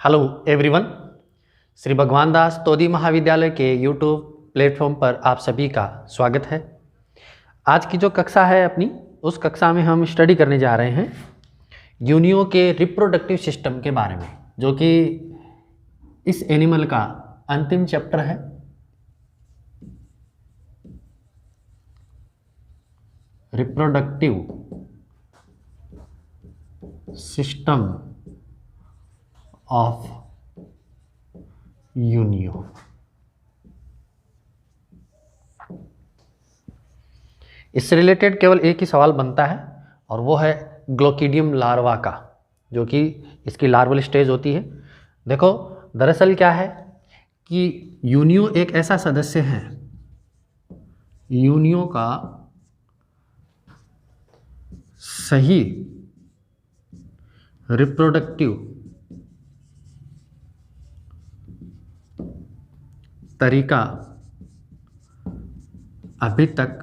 Hello everyone, Shri भगवान दास तोदी महाविद्यालय के यूट्यूब प्लेटफॉर्म पर आप सभी का स्वागत है। आज की जो कक्षा है अपनी, उस कक्षा में हम स्टडी करने जा रहे हैं यूनियो के रिप्रोडक्टिव सिस्टम के बारे में, जो कि इस एनिमल का अंतिम चैप्टर है। Reproductive system of Unio. इससे रिलेटेड केवल एक ही सवाल बनता है और वो है ग्लोकिडियम लार्वा का, जो कि इसकी लार्वल स्टेज होती है। देखो, दरअसल क्या है कि यूनियो एक ऐसा सदस्य है, यूनियो का सही रिप्रोडक्टिव तरीका अभी तक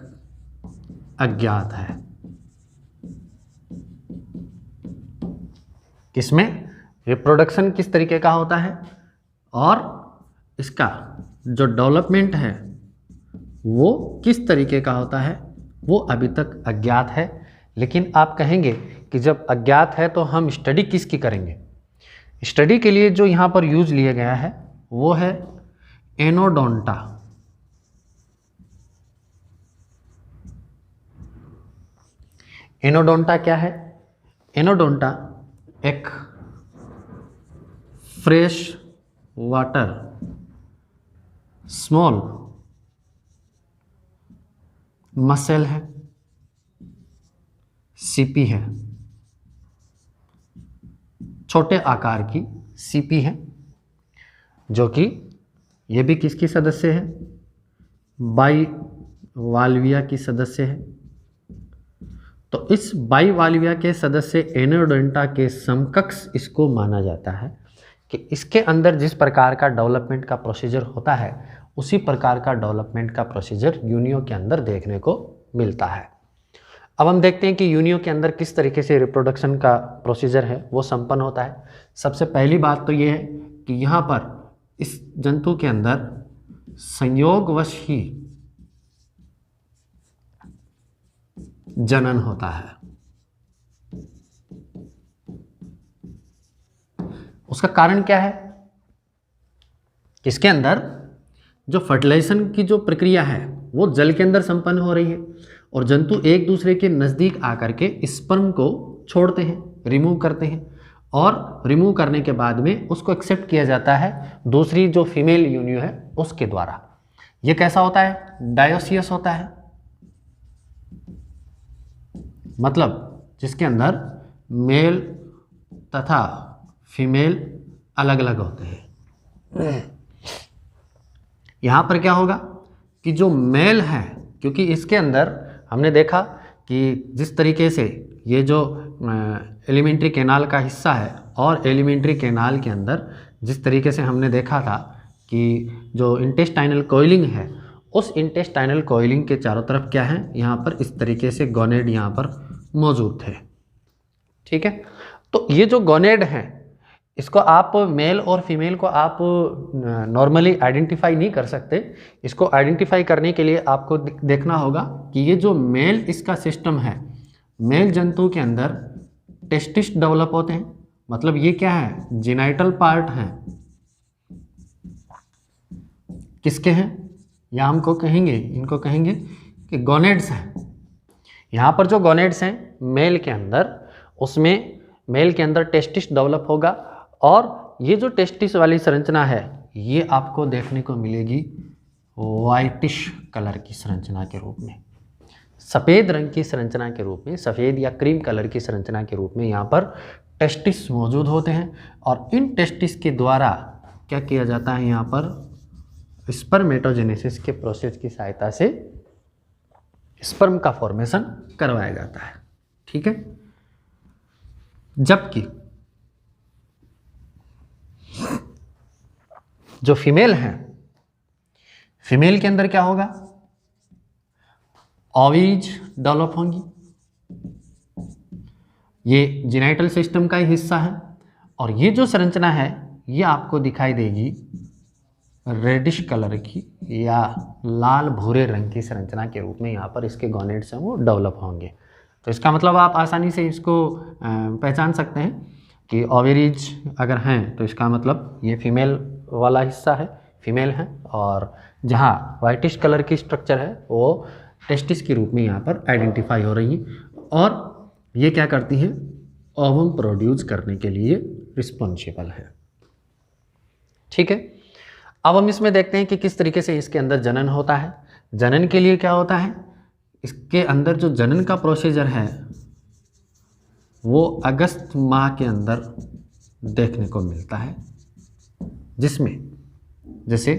अज्ञात है। किसमें? रिप्रोडक्शन किस तरीके का होता है और इसका जो डेवलपमेंट है वो किस तरीके का होता है, वो अभी तक अज्ञात है। लेकिन आप कहेंगे कि जब अज्ञात है तो हम स्टडी किसकी करेंगे? स्टडी के लिए जो यहाँ पर यूज लिया गया है वो है एनोडोंटा। एनोडोंटा क्या है? एनोडोंटा एक फ्रेश वाटर स्मॉल मसल है, सीपी है, छोटे आकार की सीपी है, जो कि ये भी किसकी सदस्य है? बाइवाल्विया की सदस्य है। तो इस बाइवाल्विया के सदस्य एनोडोंटा के समकक्ष इसको माना जाता है कि इसके अंदर जिस प्रकार का डेवलपमेंट का प्रोसीजर होता है उसी प्रकार का डेवलपमेंट का प्रोसीजर यूनियो के अंदर देखने को मिलता है। अब हम देखते हैं कि यूनियो के अंदर किस तरीके से रिप्रोडक्शन का प्रोसीजर है वो संपन्न होता है। सबसे पहली बात तो ये है कि यहाँ पर इस जंतु के अंदर संयोगवश ही जनन होता है। उसका कारण क्या है? इसके अंदर जो फर्टिलाइजेशन की जो प्रक्रिया है वो जल के अंदर संपन्न हो रही है और जंतु एक दूसरे के नज़दीक आकर के स्पर्म को छोड़ते हैं, रिमूव करते हैं, और रिमूव करने के बाद में उसको एक्सेप्ट किया जाता है दूसरी जो फीमेल यूनियो है उसके द्वारा। ये कैसा होता है? डायोसियस होता है, मतलब जिसके अंदर मेल तथा फीमेल अलग अलग होते हैं। यहाँ पर क्या होगा कि जो मेल है, क्योंकि इसके अंदर हमने देखा कि जिस तरीके से ये जो एलिमेंट्री कैनाल का हिस्सा है और एलिमेंट्री कैनाल के अंदर जिस तरीके से हमने देखा था कि जो इंटेस्टाइनल कॉइलिंग है, उस इंटेस्टाइनल कॉइलिंग के चारों तरफ क्या है, यहाँ पर इस तरीके से गोनेड यहाँ पर मौजूद थे। ठीक है, तो ये जो गोनेड हैं इसको आप मेल और फीमेल को आप नॉर्मली आइडेंटिफाई नहीं कर सकते। इसको आइडेंटिफाई करने के लिए आपको देखना होगा कि ये जो मेल इसका सिस्टम है, मेल जंतु के अंदर टेस्टिस डेवलप होते हैं, मतलब ये क्या है? जेनाइटल पार्ट हैं। किसके हैं? या हमको कहेंगे, इनको कहेंगे कि गोनेड्स हैं। यहाँ पर जो गोनेड्स हैं मेल के अंदर, उसमें मेल के अंदर टेस्टिस डेवलप होगा और ये जो टेस्टिस वाली संरचना है ये आपको देखने को मिलेगी वाइटिश कलर की संरचना के रूप में, सफ़ेद रंग की संरचना के रूप में, सफ़ेद या क्रीम कलर की संरचना के रूप में यहाँ पर टेस्टिस मौजूद होते हैं। और इन टेस्टिस के द्वारा क्या किया जाता है? यहाँ पर स्पर्मेटोजेनेसिस के प्रोसेस की सहायता से स्पर्म का फॉर्मेशन करवाया जाता है। ठीक है, जबकि जो फीमेल है, फीमेल के अंदर क्या होगा? ओवीज डेवलप होंगी। ये जेनाइटल सिस्टम का ही हिस्सा है और ये जो संरचना है ये आपको दिखाई देगी रेडिश कलर की या लाल भूरे रंग की संरचना के रूप में यहाँ पर इसके गोनेड्स हैं वो डेवलप होंगे। तो इसका मतलब आप आसानी से इसको पहचान सकते हैं कि ओवेरीज अगर हैं तो इसका मतलब ये फीमेल वाला हिस्सा है, फीमेल है, और जहाँ वाइटिश कलर की स्ट्रक्चर है वो टेस्टिस के रूप में यहाँ पर आइडेंटिफाई हो रही है और ये क्या करती हैं, ओवम प्रोड्यूस करने के लिए रिस्पॉन्सिबल है। ठीक है, अब हम इसमें देखते हैं कि किस तरीके से इसके अंदर जनन होता है। जनन के लिए क्या होता है, इसके अंदर जो जनन का प्रोसीजर है वो अगस्त माह के अंदर देखने को मिलता है, जिसमें जैसे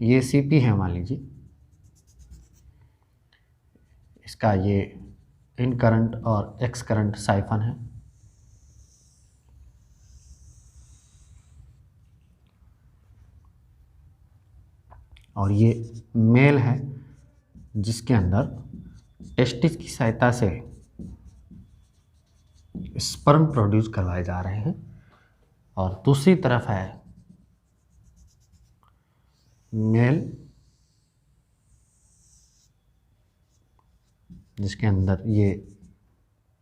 ये सीपी है, मान लीजिए इसका ये इन करंट और एक्स करंट साइफन है, और ये मेल है जिसके अंदर टेस्टिस की सहायता से स्पर्म प्रोड्यूस करवाए जा रहे हैं, और दूसरी तरफ है मेल जिसके अंदर ये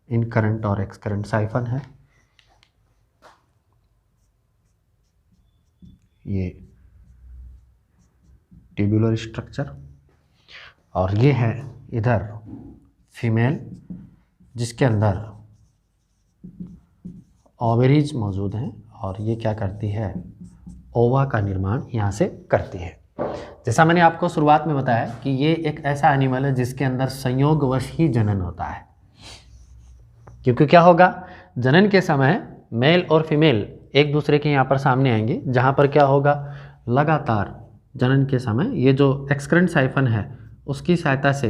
इन करंट और एक्स करंट साइफन है, ये ट्यूबुलर स्ट्रक्चर, और ये है इधर फीमेल जिसके अंदर ओवेरीज मौजूद हैं, और ये क्या करती है, ओवा का निर्माण यहाँ से करती है। जैसा मैंने आपको शुरुआत में बताया कि ये एक ऐसा एनिमल है जिसके अंदर संयोगवश ही जनन होता है, क्योंकि क्या होगा, जनन के समय मेल और फीमेल एक दूसरे के यहाँ पर सामने आएंगे, जहाँ पर क्या होगा, लगातार जनन के समय ये जो एक्सक्रेंट साइफन है उसकी सहायता से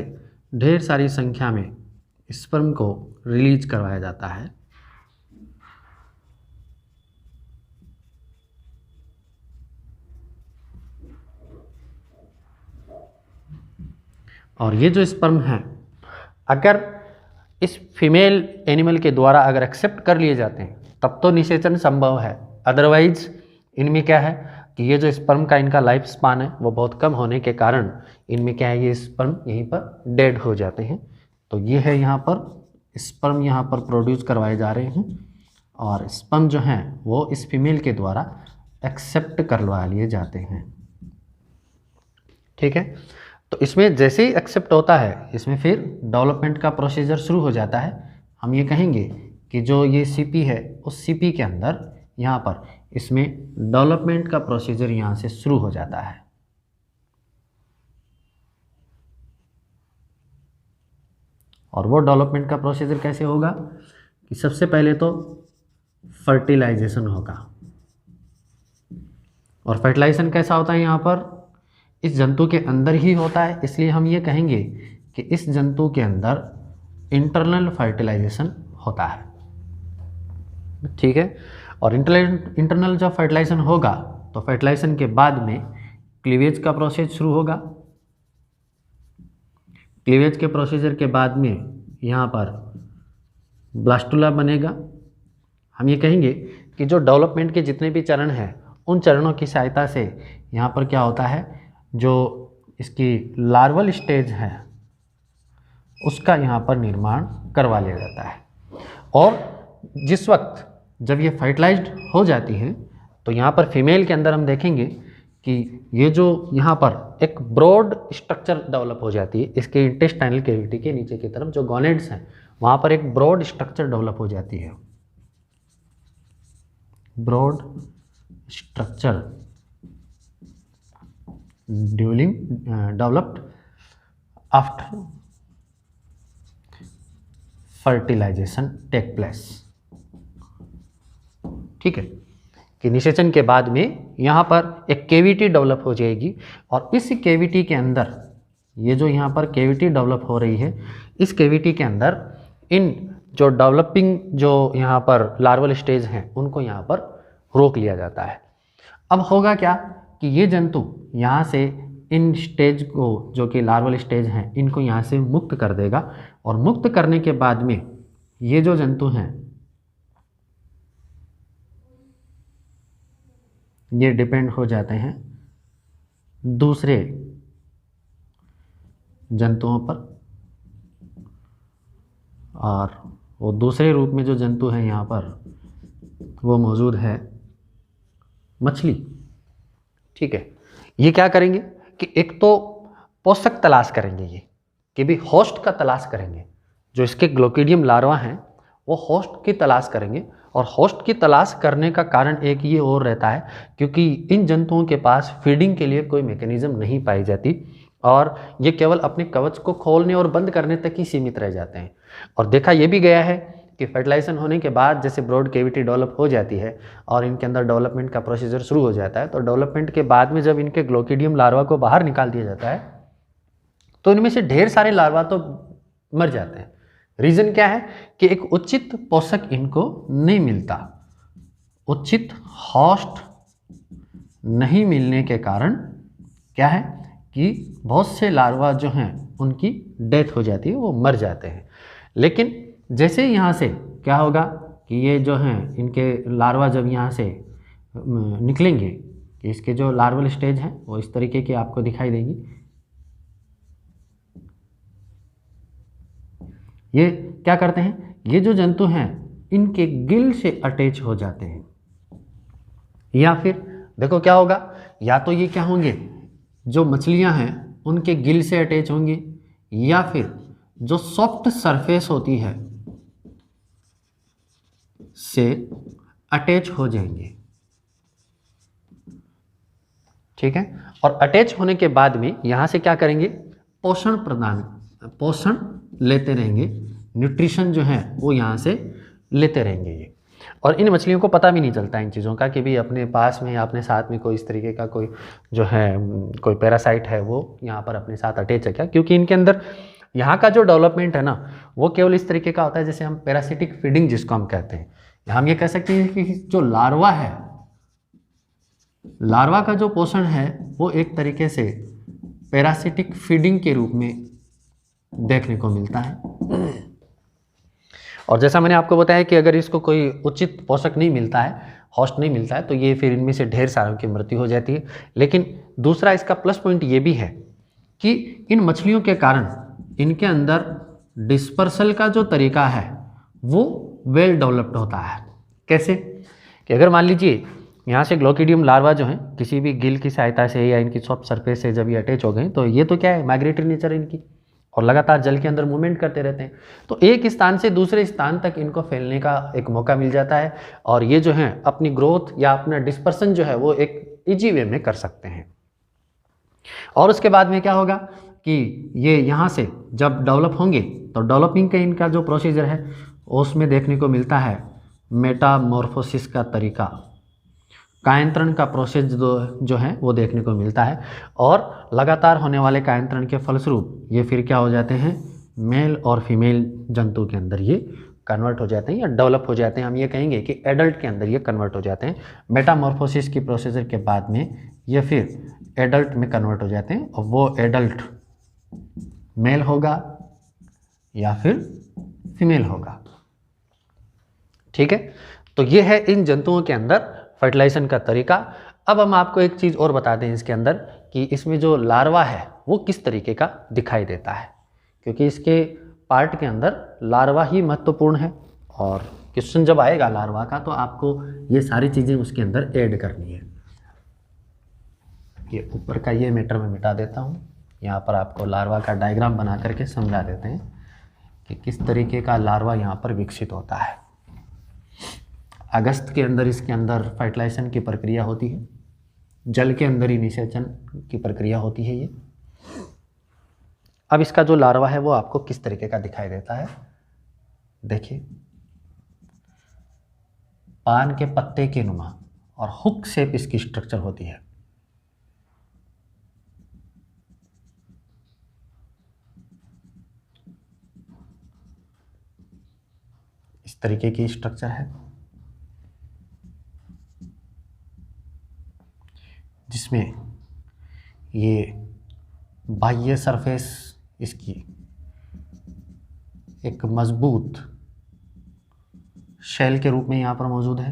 ढेर सारी संख्या में स्पर्म को रिलीज करवाया जाता है, और ये जो स्पर्म हैं अगर इस फीमेल एनिमल के द्वारा अगर एक्सेप्ट कर लिए जाते हैं तब तो निषेचन संभव है, अदरवाइज इनमें क्या है कि ये जो स्पर्म का इनका लाइफ स्पान है वो बहुत कम होने के कारण इनमें क्या है, ये स्पर्म यहीं पर डेड हो जाते हैं। तो ये है यहाँ पर स्पर्म यहाँ पर प्रोड्यूस करवाए जा रहे हैं, और स्पर्म जो हैं वो इस फीमेल के द्वारा एक्सेप्ट करवा लिए जाते हैं। ठीक है, तो इसमें जैसे ही एक्सेप्ट होता है इसमें फिर डेवलपमेंट का प्रोसीजर शुरू हो जाता है। हम ये कहेंगे कि जो ये सीपी है उस सीपी के अंदर यहाँ पर इसमें डेवलपमेंट का प्रोसीजर यहाँ से शुरू हो जाता है। और वो डेवलपमेंट का प्रोसीजर कैसे होगा कि सबसे पहले तो फर्टिलाइजेशन होगा, और फर्टिलाइजेशन कैसा होता है, यहाँ पर इस जंतु के अंदर ही होता है, इसलिए हम ये कहेंगे कि इस जंतु के अंदर इंटरनल फर्टिलाइजेशन होता है। ठीक है, और इंटरनल जब फर्टिलाइजेशन होगा तो फर्टिलाइजेशन के बाद में क्लीवेज का प्रोसेस शुरू होगा। क्लीवेज के प्रोसीजर के बाद में यहाँ पर ब्लास्टुला बनेगा। हम ये कहेंगे कि जो डेवलपमेंट के जितने भी चरण हैं उन चरणों की सहायता से यहाँ पर क्या होता है, जो इसकी लार्वल स्टेज है उसका यहाँ पर निर्माण करवा लिया जाता है। और जिस वक्त जब ये फर्टिलाइज्ड हो जाती हैं तो यहाँ पर फीमेल के अंदर हम देखेंगे कि ये जो यहाँ पर एक ब्रॉड स्ट्रक्चर डेवलप हो जाती है, इसके इंटेस्टाइनल कैविटी के नीचे की तरफ जो गोनेड्स हैं वहाँ पर एक ब्रॉड स्ट्रक्चर डेवलप हो जाती है, broad structure developed after fertilization take place. ठीक है, कि निषेचन के बाद में यहाँ पर एक कैविटी डेवलप हो जाएगी, और इस कैविटी के अंदर ये जो यहाँ पर कैविटी डेवलप हो रही है, इस कैविटी के अंदर इन जो डेवलपिंग जो यहाँ पर लार्वल स्टेज हैं उनको यहाँ पर रोक लिया जाता है। अब होगा क्या कि ये जंतु यहाँ से इन स्टेज को जो कि लार्वल स्टेज हैं इनको यहाँ से मुक्त कर देगा, और मुक्त करने के बाद में ये जो जंतु हैं ये डिपेंड हो जाते हैं दूसरे जंतुओं पर, और वो दूसरे रूप में जो जंतु हैं यहाँ पर वो मौजूद है मछली। ठीक है, ये क्या करेंगे कि एक तो पोषक तलाश करेंगे, ये कि भी होस्ट का तलाश करेंगे। जो इसके ग्लोकीडियम लार्वा हैं वो होस्ट की तलाश करेंगे, और होस्ट की तलाश करने का कारण एक ये और रहता है क्योंकि इन जंतुओं के पास फीडिंग के लिए कोई मैकेनिज्म नहीं पाई जाती, और ये केवल अपने कवच को खोलने और बंद करने तक ही सीमित रह जाते हैं। और देखा यह भी गया है कि फर्टिलाइजेशन होने के बाद जैसे ब्रॉड कैविटी डेवलप हो जाती है और इनके अंदर डेवलपमेंट का प्रोसीजर शुरू हो जाता है, तो डेवलपमेंट के बाद में जब इनके ग्लोकीडियम लार्वा को बाहर निकाल दिया जाता है तो इनमें से ढेर सारे लार्वा तो मर जाते हैं। रीज़न क्या है कि एक उचित पोषक इनको नहीं मिलता, उचित होस्ट नहीं मिलने के कारण क्या है कि बहुत से लार्वा जो हैं उनकी डेथ हो जाती है, वो मर जाते हैं। लेकिन जैसे यहाँ से क्या होगा कि ये जो हैं इनके लार्वा जब यहाँ से निकलेंगे कि इसके जो लार्वल स्टेज हैं वो इस तरीके की आपको दिखाई देगी। ये क्या करते हैं, ये जो जंतु हैं इनके गिल से अटैच हो जाते हैं, या फिर देखो क्या होगा, या तो ये क्या होंगे जो मछलियां हैं उनके गिल से अटैच होंगे, या फिर जो सॉफ्ट सरफेस होती है से अटैच हो जाएंगे। ठीक है, और अटैच होने के बाद में यहां से क्या करेंगे, पोषण लेते रहेंगे, न्यूट्रिशन जो है वो यहाँ से लेते रहेंगे ये। और इन मछलियों को पता भी नहीं चलता इन चीज़ों का कि भी अपने पास में या अपने साथ में कोई इस तरीके का कोई जो है कोई पैरासाइट है वो यहाँ पर अपने साथ अटैच है क्या, क्योंकि इनके अंदर यहाँ का जो डेवलपमेंट है ना वो केवल इस तरीके का होता है जैसे हम पैरासिटिक फीडिंग जिसको हम कहते हैं। हम ये कह सकते हैं कि जो लार्वा है, लार्वा का जो पोषण है वो एक तरीके से पैरासिटिक फीडिंग के रूप में देखने को मिलता है। और जैसा मैंने आपको बताया कि अगर इसको कोई उचित पोषक नहीं मिलता है, होस्ट नहीं मिलता है, तो ये फिर इनमें से ढेर सारों की मृत्यु हो जाती है। लेकिन दूसरा इसका प्लस पॉइंट ये भी है कि इन मछलियों के कारण इनके अंदर डिस्पर्सल का जो तरीका है वो वेल डेवलप्ड होता है। कैसे कि अगर मान लीजिए यहाँ से ग्लोकीडियम लार्वा जो हैं किसी भी गिल की सहायता से या इनकी सॉफ्ट सरफेस से जब ये अटैच हो गए तो ये तो क्या है, माइग्रेटरी नेचर है इनकी, और लगातार जल के अंदर मूवमेंट करते रहते हैं, तो एक स्थान से दूसरे स्थान तक इनको फैलने का एक मौका मिल जाता है, और ये जो है अपनी ग्रोथ या अपना डिस्पर्सन जो है वो एक इजी वे में कर सकते हैं। और उसके बाद में क्या होगा कि ये यहाँ से जब डेवलप होंगे तो डेवलपिंग का इनका जो प्रोसीजर है उसमें देखने को मिलता है मेटामॉर्फोसिस का तरीका, कायांतरण का प्रोसेस जो है वो देखने को मिलता है, और लगातार होने वाले कायांतरण के फलस्वरूप ये फिर क्या हो जाते हैं, मेल और फीमेल जंतु के अंदर ये कन्वर्ट हो जाते हैं या डेवलप हो जाते हैं। हम ये कहेंगे कि एडल्ट के अंदर ये कन्वर्ट हो जाते हैं। मेटामॉर्फोसिस की प्रोसीजर के बाद में ये फिर एडल्ट में कन्वर्ट हो जाते हैं, और वो एडल्ट मेल होगा या फिर फीमेल होगा। ठीक है, तो ये है इन जंतुओं के अंदर फर्टिलाइजेशन का तरीका। अब हम आपको एक चीज़ और बता दें इसके अंदर कि इसमें जो लार्वा है वो किस तरीके का दिखाई देता है, क्योंकि इसके पार्ट के अंदर लार्वा ही महत्वपूर्ण है, और क्वेश्चन जब आएगा लार्वा का तो आपको ये सारी चीज़ें उसके अंदर ऐड करनी है। ये ऊपर का ये मैटर मैं मिटा देता हूँ, यहाँ पर आपको लार्वा का डायग्राम बना करके समझा देते हैं कि किस तरीके का लार्वा यहाँ पर विकसित होता है। अगस्त के अंदर इसके अंदर फर्टिलाइजेशन की प्रक्रिया होती है, जल के अंदर ही निषेचन की प्रक्रिया होती है ये। अब इसका जो लार्वा है वो आपको किस तरीके का दिखाई देता है, देखिए पान के पत्ते के नुमा और हुक शेप इसकी स्ट्रक्चर होती है। इस तरीके की स्ट्रक्चर है जिसमें ये बाह्य सरफेस इसकी एक मजबूत शेल के रूप में यहाँ पर मौजूद है,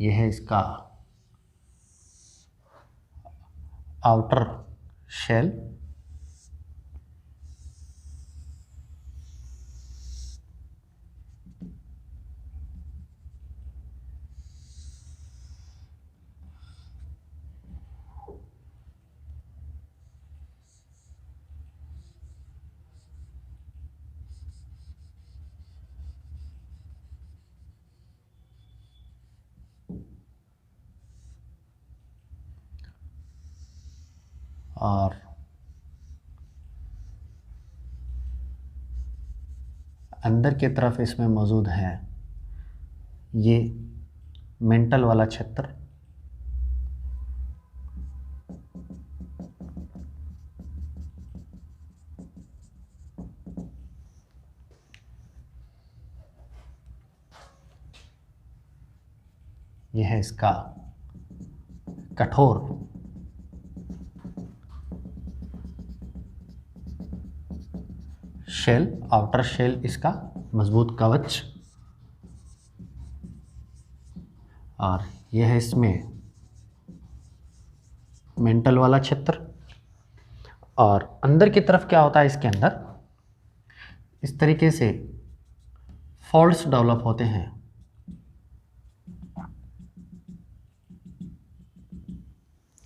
ये है इसका आउटर शेल, और अंदर की तरफ इसमें मौजूद है ये मेंटल वाला क्षेत्र, यह है इसका कठोर शेल, आउटर शेल इसका मजबूत कवच, और यह है इसमें मेंटल वाला क्षेत्र। और अंदर की तरफ क्या होता है, इसके अंदर इस तरीके से फॉल्ट्स डेवलप होते हैं,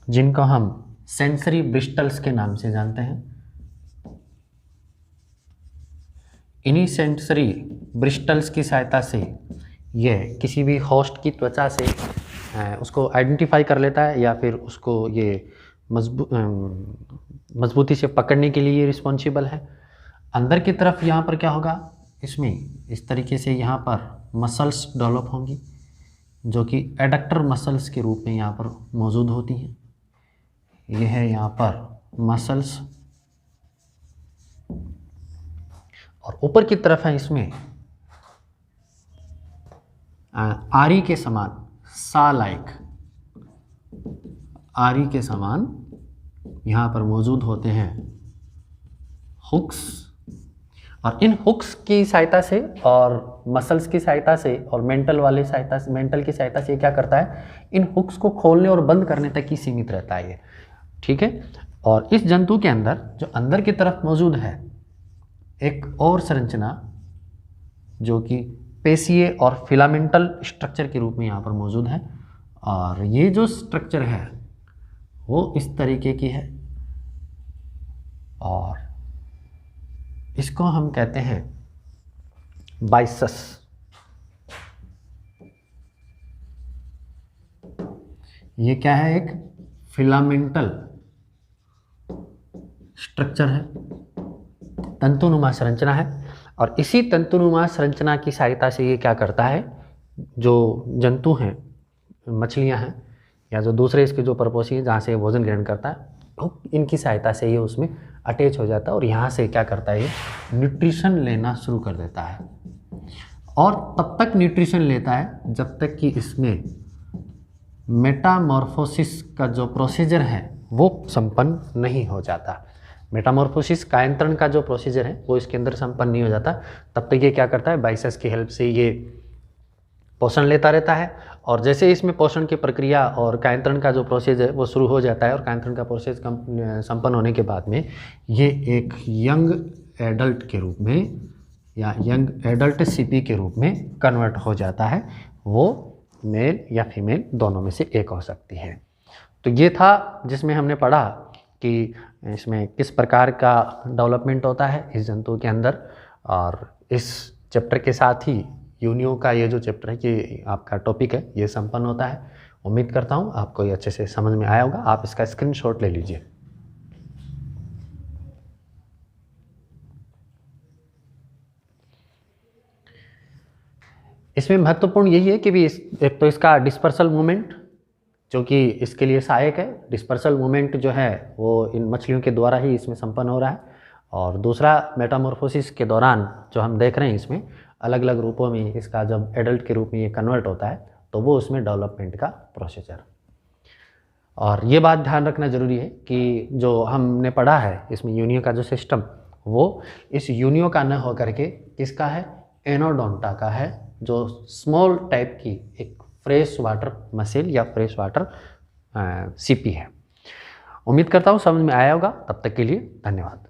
जिनको हम सेंसरी ब्रिस्टल्स के नाम से जानते हैं। इन्हीं सेंसरी ब्रिस्टल्स की सहायता से यह किसी भी होस्ट की त्वचा से उसको आइडेंटिफाई कर लेता है, या फिर उसको ये मजबूती से पकड़ने के लिए रिस्पॉन्सिबल है। अंदर की तरफ यहाँ पर क्या होगा, इसमें इस तरीके से यहाँ पर मसल्स डेवलप होंगी, जो कि एडक्टर मसल्स के रूप में यहाँ पर मौजूद होती हैं। यह है यहाँ पर मसल्स, और ऊपर की तरफ है इसमें आरी के समान, सा लाइक आरी के समान यहाँ पर मौजूद होते हैं हुक्स, और इन हुक्स की सहायता से और मसल्स की सहायता से और मेंटल की सहायता से क्या करता है, इन हुक्स को खोलने और बंद करने तक ही सीमित रहता है ये, ठीक है। और इस जंतु के अंदर जो अंदर की तरफ मौजूद है एक और संरचना, जो कि पेशीय और फिलामेंटल स्ट्रक्चर के रूप में यहाँ पर मौजूद है, और ये जो स्ट्रक्चर है वो इस तरीके की है, और इसको हम कहते हैं बाइसस। ये क्या है, एक फिलामेंटल स्ट्रक्चर है, तंतुनुमा संरचना है, और इसी तंतुनुमा संरचना की सहायता से ये क्या करता है, जो जंतु हैं, मछलियां हैं, या जो दूसरे इसके जो परपोषी हैं जहाँ से भोजन ग्रहण करता है, तो इनकी सहायता से ये उसमें अटैच हो जाता है, और यहाँ से क्या करता है, ये न्यूट्रिशन लेना शुरू कर देता है, और तब तक न्यूट्रिशन लेता है जब तक कि इसमें मेटामॉर्फोसिस का जो प्रोसीजर है वो संपन्न नहीं हो जाता। मेटामॉर्फोसिस कायांतरण का जो प्रोसीजर है वो इसके अंदर संपन्न नहीं हो जाता, तब तक ये क्या करता है, बाइसेस की हेल्प से ये पोषण लेता रहता है, और जैसे इसमें पोषण की प्रक्रिया और कायांतरण का जो प्रोसेस है वो शुरू हो जाता है, और कायांतरण का प्रोसेस संपन्न होने के बाद में ये एक यंग एडल्ट के रूप में या यंग एडल्ट सीपी के रूप में कन्वर्ट हो जाता है। वो मेल या फीमेल दोनों में से एक हो सकती है। तो ये था जिसमें हमने पढ़ा कि इसमें किस प्रकार का डेवलपमेंट होता है इस जंतु के अंदर, और इस चैप्टर के साथ ही यूनियो का ये जो चैप्टर है, ये आपका टॉपिक है, ये संपन्न होता है। उम्मीद करता हूँ आपको ये अच्छे से समझ में आया होगा। आप इसका स्क्रीनशॉट ले लीजिए। इसमें महत्वपूर्ण यही है कि भी एक तो इसका डिस्पर्सल मूवमेंट जो कि इसके लिए सहायक है, डिस्पर्सल मूवमेंट जो है वो इन मछलियों के द्वारा ही इसमें संपन्न हो रहा है, और दूसरा मेटामॉर्फोसिस के दौरान जो हम देख रहे हैं इसमें अलग अलग रूपों में इसका जब एडल्ट के रूप में ये कन्वर्ट होता है तो वो उसमें डेवलपमेंट का प्रोसीजर। और ये बात ध्यान रखना ज़रूरी है कि जो हमने पढ़ा है इसमें यूनियो का जो सिस्टम, वो इस यूनियो का न होकर के किसका है, एनोडोंटा का है, जो स्मॉल टाइप की एक फ्रेश वाटर मसेल या फ्रेश वाटर सीपी है। उम्मीद करता हूँ समझ में आया होगा। तब तक के लिए धन्यवाद।